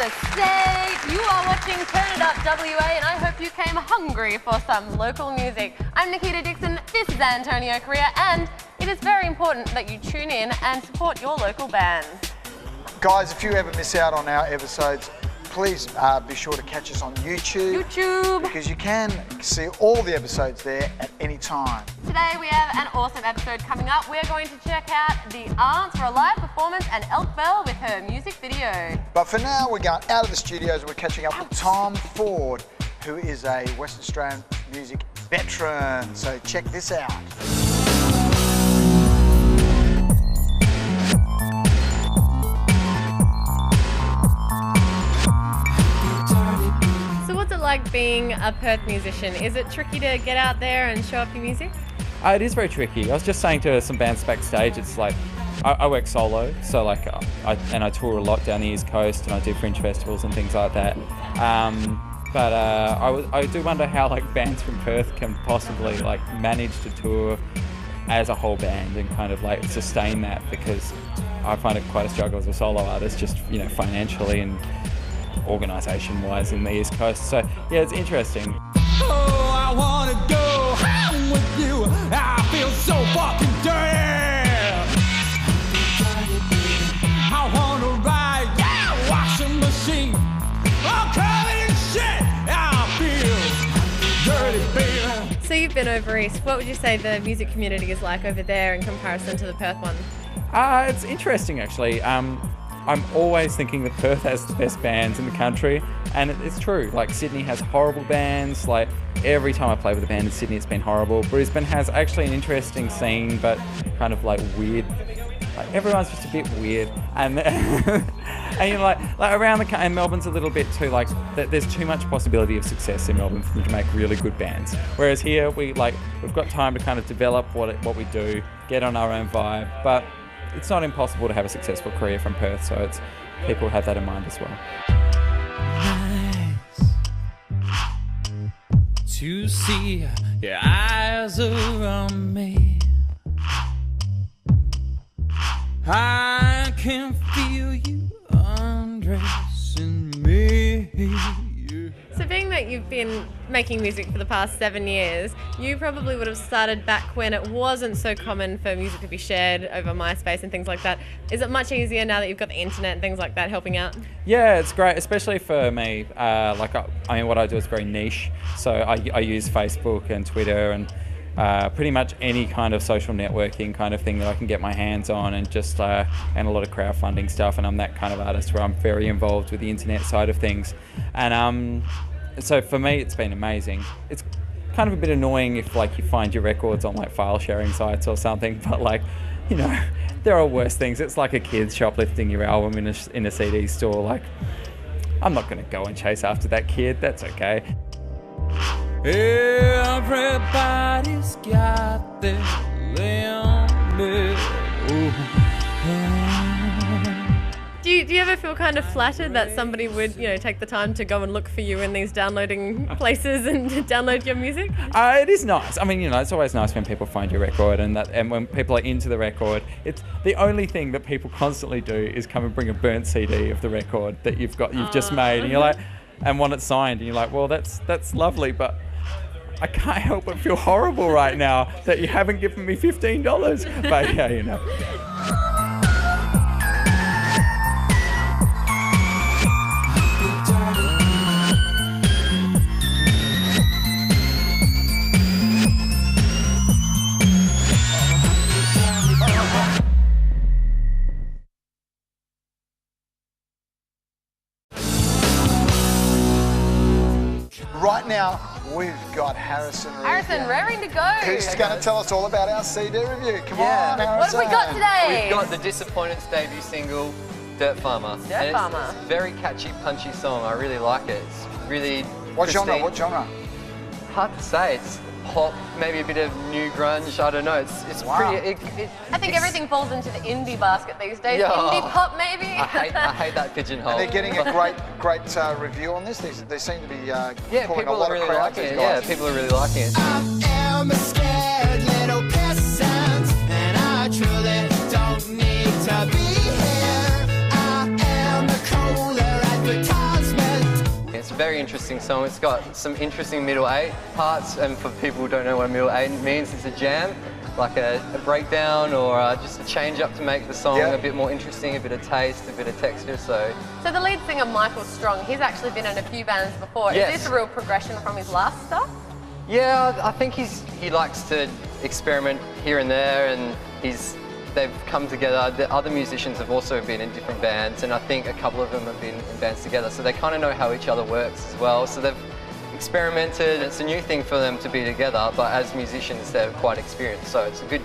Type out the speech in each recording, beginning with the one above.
the state. You are watching Turn It Up WA, and I hope you came hungry for some local music. I'm Nikita Dixon, this is Antonio Correa, and it is very important that you tune in and support your local bands. Guys, if you ever miss out on our episodes, please be sure to catch us on YouTube. Because you can see all the episodes there at any time. Today we have an awesome episode coming up. We're going to check out the Aunts for a live performance and Elk Bell with her music video. But for now, we're going out of the studios and we're catching up with Tom Ford, who is a Western Australian music veteran. So check this out. Like being a Perth musician, is it tricky to get out there and show off your music? It is very tricky. I was just saying to some bands backstage, it's like I work solo, so like I tour a lot down the East Coast and I do fringe festivals and things like that. But I do wonder how like bands from Perth can possibly like manage to tour as a whole band and kind of like sustain that, because I find it quite a struggle as a solo artist, just financially and organisation-wise in the East Coast. So yeah, it's interesting. Oh, I wanna go home with you. I feel so fucking dirty. I wanna ride, yeah, washing machine. I'm covered in shit. I feel dirty, baby. So you've been over east. What would you say the music community is like over there in comparison to the Perth one? It's interesting actually. I'm always thinking that Perth has the best bands in the country, and it's true. Like Sydney has horrible bands. Like every time I play with a band in Sydney, it's been horrible. Brisbane has actually an interesting scene, but kind of like weird. Like everyone's just a bit weird, and and like around the and Melbourne's a little bit too like there's too much possibility of success in Melbourne for them to make really good bands. Whereas here we've got time to kind of develop what we do, get on our own vibe, but it's not impossible to have a successful career from Perth, so it's people have that in mind as well. Nice to see your eyes around me. I can feel you undressing me. So being that you've been making music for the past 7 years, you probably would have started back when it wasn't so common for music to be shared over MySpace and things like that. Is it much easier now that you've got the internet and things like that helping out? Yeah, it's great, especially for me. What I do is very niche. So I use Facebook and Twitter and pretty much any kind of social networking kind of thing that I can get my hands on, and just and a lot of crowdfunding stuff. And I'm that kind of artist where I'm very involved with the internet side of things. And so for me, it's been amazing. It's kind of a bit annoying if like you find your records on like file sharing sites or something, but like, there are worse things. It's like a kid shoplifting your album in a CD store. Like, I'm not going to go and chase after that kid. That's okay. Everybody's got their limit. Do you ever feel kind of flattered that somebody would, take the time to go and look for you in these downloading places and download your music? It is nice. I mean, it's always nice when people find your record and when people are into the record. It's the only thing that people constantly do is come and bring a burnt CD of the record that you've just made, and you're like, and want it signed, and you're like, well, that's lovely, but I can't help but feel horrible right now that you haven't given me $15. But yeah, Right now, we've got Harrison. Harrison, raring to go. Who's going to tell us all about our CD review? Come on, Harrison. What have we got today? We've got the Disappointed's debut single, Dirt Farmer. Dirt Farmer. It's a very catchy, punchy song. I really like it. It's really What genre? Hard to say. It's pop, maybe a bit of new grunge. I don't know. It's wow. pretty. I think everything falls into the indie basket these days. Yeah. Indie pop, maybe. I hate that pigeonhole. And they're getting a great review on this. They seem to be pulling a people lot are of really crowds. liking it. Yeah, people are really liking it. I am a scared little peasant, and I truly don't need to be here. I am the colder advertisement. very interesting song. It's got some interesting middle 8 parts, and for people who don't know what a middle 8 means, it's a jam, like a breakdown or just a change up to make the song a bit more interesting, a bit of taste, a bit of texture. So the lead singer, Michael Strong, he's actually been in a few bands before. Yes. Is this a real progression from his last stuff? Yeah, I think he likes to experiment here and there, and they've come together. The other musicians have also been in different bands, and I think a couple of them have been in bands together, so they kind of know how each other works as well. So they've experimented. It's a new thing for them to be together, but as musicians, they're quite experienced. So it's a good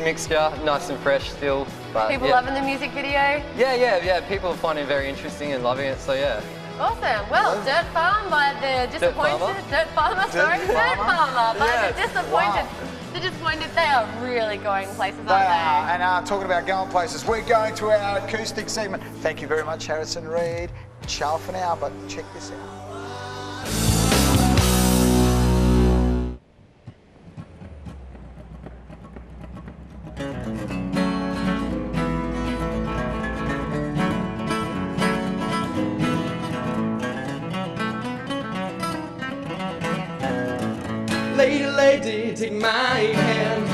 mixture, nice and fresh still. But People loving the music video? Yeah. People are finding it very interesting and loving it. So yeah. Awesome. Well, Dirt Farm by the Disappointed. Dirt Farmer, sorry. Dirt Farmer by the Disappointed. Wow. The Disappointed, they are really going places, aren't They they? are. And talking about going places, we're going to our acoustic segment. Thank you very much, Harrison Reed. Ciao for now, but check this out. Lady, lady, take my hand.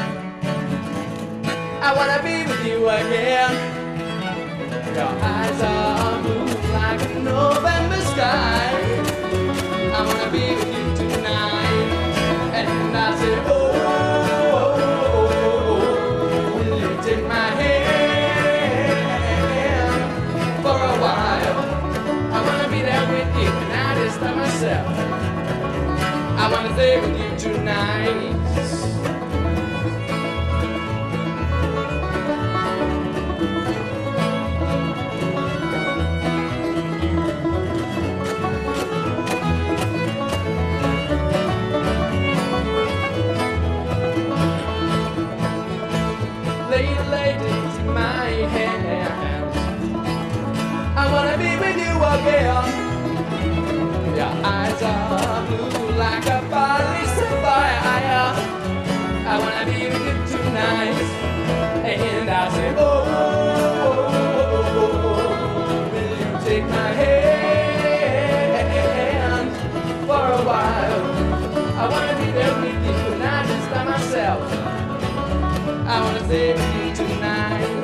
I wanna be with you again. Your eyes are blue like a November sky. I wanna be with you tonight. And I said, oh, will you take my hand for a while? I wanna be there with you and I just by myself. I wanna stay with you tonight. Lady, lady, take my hand. I wanna be with you again. Your eyes are blue like a body sapphire. I wanna be with you tonight. And I say, oh, will you take my hand for a while? I wanna be there with you, not just by myself. I wanna stay with you tonight.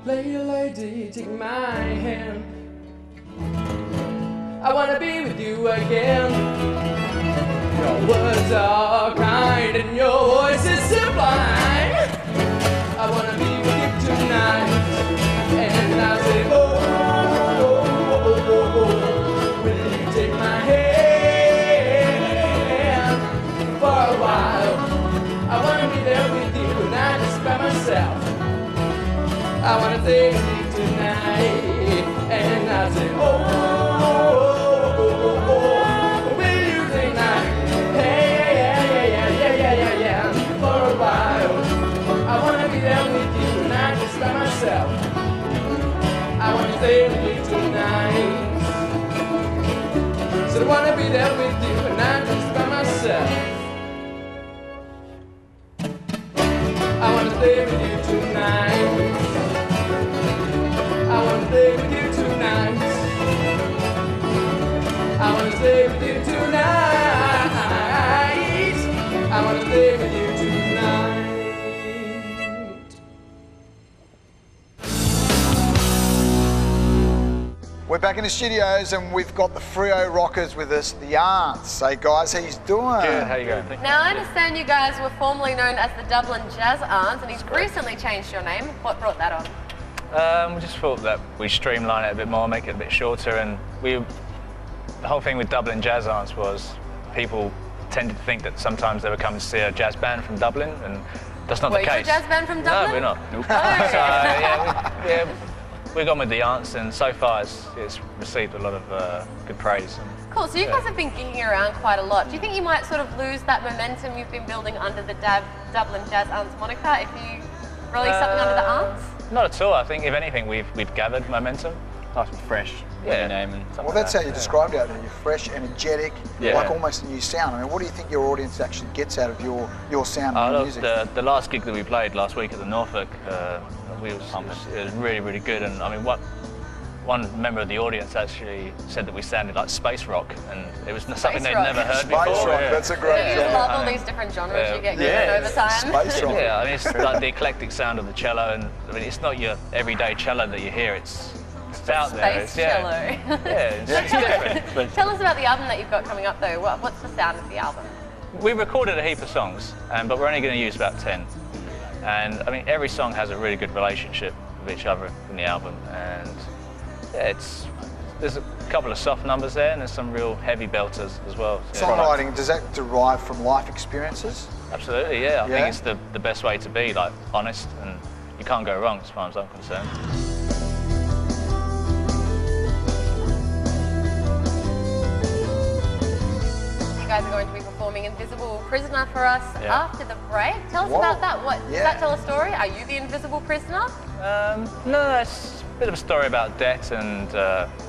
Lady, lady, take my hand. I wanna be with you again. Your words are kind and your voice is sublime. I wanna be with you tonight. And I say, oh, will you take my hand for a while? I wanna be there with you, not just by myself. I wanna stay with you tonight. And I say, oh, will you take my hand for a while? I wanna be there with you, not just by myself. I wanna stay with you tonight. So I wanna be there with you, and not just by myself. I wanna stay with you tonight. I wanna stay with you tonight. I wanna stay with you tonight. I wanna stay with you tonight. We're back in the studios and we've got the Frio Rockers with us, the Aunts. Hey guys, how you doing? Good, how you going? Now, I understand you guys were formerly known as the Dublin Jazz Aunts, and you've recently changed your name. What brought that on? We just thought that we streamline it a bit more, make it a bit shorter, and the whole thing with Dublin Jazz Aunts was people tended to think that sometimes they were coming to see a jazz band from Dublin, and that's not Were the you a case. jazz band from Dublin? No, we're not. Nope. So yeah, we've gone with the Aunts, and so far it's received a lot of good praise. Cool, so you guys have been gigging around quite a lot. Do you think you might sort of lose that momentum you've been building under the Dublin Jazz Aunts moniker if you release something under the Aunts? Not at all. I think if anything, we've gathered momentum. Nice and fresh. Yeah. Name and stuff Well, like that's that. how you described it out there. You're fresh, energetic, Yeah. like almost a new sound. I mean, what do you think your audience actually gets out of your sound and your music? The last gig that we played last week at the Norfolk, it was really, really good. And I mean, one member of the audience actually said that we sounded like space rock, and it was something they'd rock. never heard Space before. rock, Yeah. that's a So great you job. love all these different genres you get going over time. Space rock. Yeah, I mean, it's like the eclectic sound of the cello, and I mean, it's not your everyday cello that you hear. It's out there. Space cello. It's different. Tell us about the album that you've got coming up though. What's the sound of the album? We recorded a heap of songs, but we're only going to use about 10. And I mean, every song has a really good relationship with each other in the album, and yeah, there's a couple of soft numbers there, and there's some real heavy belters as well. Yeah. Songwriting, does that derive from life experiences? Absolutely, yeah. I Yeah? think it's the best way to be, like, honest, and you can't go wrong as far as I'm concerned. You guys are going to be performing Invisible Prisoner for us after the break. Tell us Whoa. about that. Does Yeah. that tell a story? Are you the invisible prisoner? No, it's a bit of a story about debt and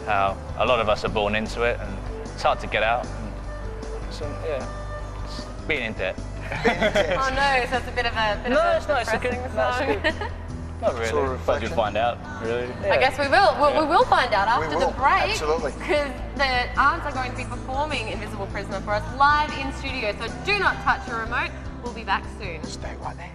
how a lot of us are born into it, and it's hard to get out. And so, yeah, it's being in debt. Oh no, so it's a bit of a It's not. It's a depressing good. song. Not really. Sort of But you'll find out, really. I guess we will. We will find out after will, the break. absolutely. Because the Aunts are going to be performing Invisible Prisoner for us live in studio. So do not touch your remote. We'll be back soon. Stay right there.